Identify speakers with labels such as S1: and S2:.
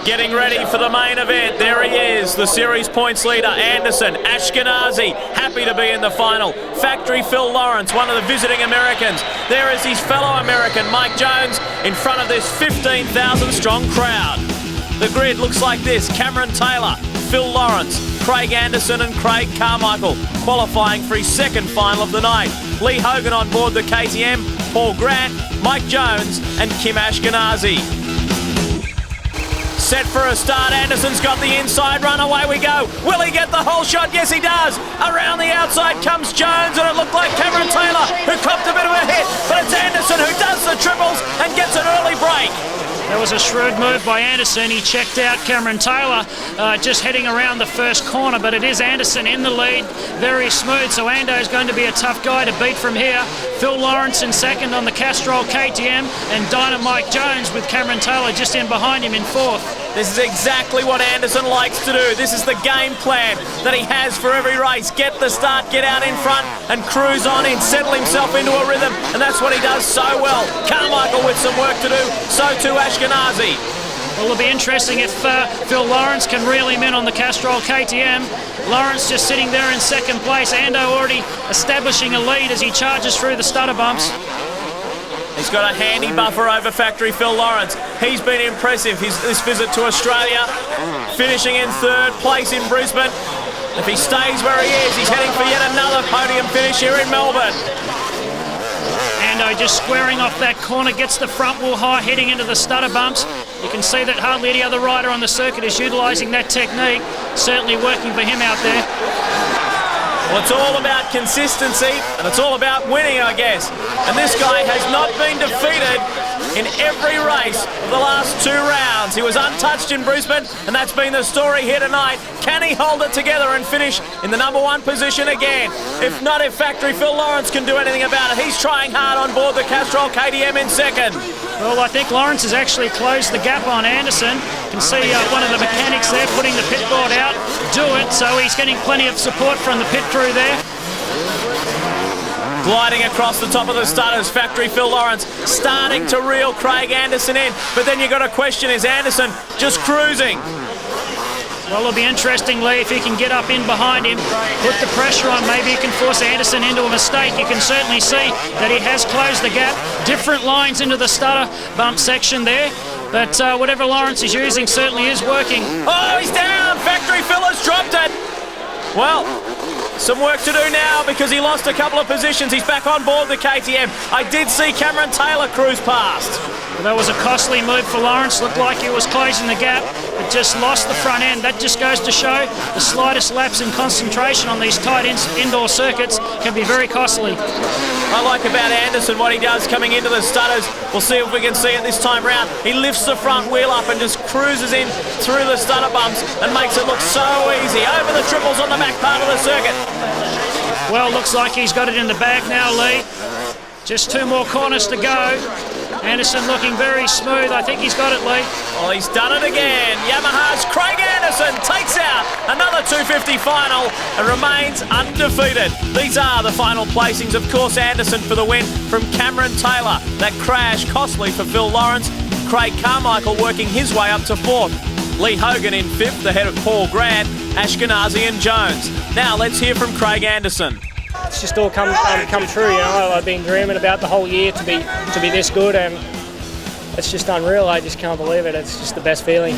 S1: Getting ready for the main event. There he is, the series points leader, Anderson. Ashkenazi, happy to be in the final. Factory Phil Lawrence, one of the visiting Americans. There is his fellow American, Mike Jones, in front of this 15,000 strong crowd. The grid looks like this: Cameron Taylor, Phil Lawrence, Craig Anderson and Craig Carmichael qualifying for his second final of the night. Lee Hogan on board the KTM, Paul Grant, Mike Jones and Kim Ashkenazi. Set for a start, Anderson's got the inside run, away we go. Will he get the whole shot? Yes he does. Around the outside comes Jones, and it looked like Cameron Taylor who copped a bit of a hit, but it's Anderson who does the triples and gets an early break.
S2: That was a shrewd move by Anderson. He checked out Cameron Taylor just heading around the first corner, but it is Anderson in the lead, very smooth, so Ando is going to be a tough guy to beat from here. Phil Lawrence in second on the Castrol KTM, and Dynamite Jones with Cameron Taylor just in behind him in fourth.
S1: This is exactly what Anderson likes to do. This is the game plan that he has for every race. Get the start, get out in front and cruise on in, settle himself into a rhythm, and that's what he does so well. Carmichael with some work to do, so too Ashkenazi.
S2: Well, it'll be interesting if Phil Lawrence can reel him in on the Castrol KTM. Lawrence just sitting there in second place. Ando already establishing a lead as he charges through the stutter bumps.
S1: He's got a handy buffer over Factory Phil Lawrence. He's been impressive this visit to Australia, finishing in third place in Brisbane. If he stays where he is, he's heading for yet another podium finish here in Melbourne.
S2: Ando just squaring off that corner, gets the front wheel high, heading into the stutter bumps. You can see that hardly any other rider on the circuit is utilising that technique. Certainly working for him out there.
S1: Well, it's all about consistency, and it's all about winning, I guess. And this guy has not been defeated in every race of the last 2 rounds. He was untouched in Brisbane, and that's been the story here tonight. Can he hold it together and finish in the #1 position again? If not, if Factory Phil Lawrence can do anything about it. He's trying hard on board the Castrol KTM in second.
S2: Well, I think Lawrence has actually closed the gap on Anderson. You can see one of the mechanics there putting the pit board out. Do it, so he's getting plenty of support from the pit crew there.
S1: Gliding across the top of the stutters, Factory Phil Lawrence starting to reel Craig Anderson in. But then you've got to question, is Anderson just cruising?
S2: Well, it'll be interesting, Lee, if he can get up in behind him, put the pressure on, maybe he can force Anderson into a mistake. You can certainly see that he has closed the gap. Different lines into the stutter bump section there. But whatever Lawrence is using certainly is working.
S1: Oh, he's down! Factory Phil has dropped it! Well, some work to do now because he lost a couple of positions. He's back on board the KTM. I did see Cameron Taylor cruise past.
S2: Well, that was a costly move for Lawrence. Looked like he was closing the gap, but just lost the front end. That just goes to show the slightest lapse in concentration on these tight indoor circuits can be very costly.
S1: I like about Anderson what he does coming into the stutters. We'll see if we can see it this time round. He lifts the front wheel up and just cruises in through the stutter bumps and makes it look so easy. Over the triples on the back part of the circuit.
S2: Well, looks like he's got it in the bag now, Lee. Just 2 more corners to go. Anderson looking very smooth. I think he's got it, Lee.
S1: Well, he's done it again. Yamaha's Craig Anderson takes out another 250 final and remains undefeated. These are the final placings. Of course, Anderson for the win from Cameron Taylor. That crash costly for Phil Lawrence. Craig Carmichael working his way up to 4th. Lee Hogan in 5th, ahead of Paul Grant, Ashkenazi and Jones. Now let's hear from Craig Anderson.
S3: It's just all come true, you know. I've been dreaming about the whole year to be this good, and it's just unreal. I just can't believe it. It's just the best feeling.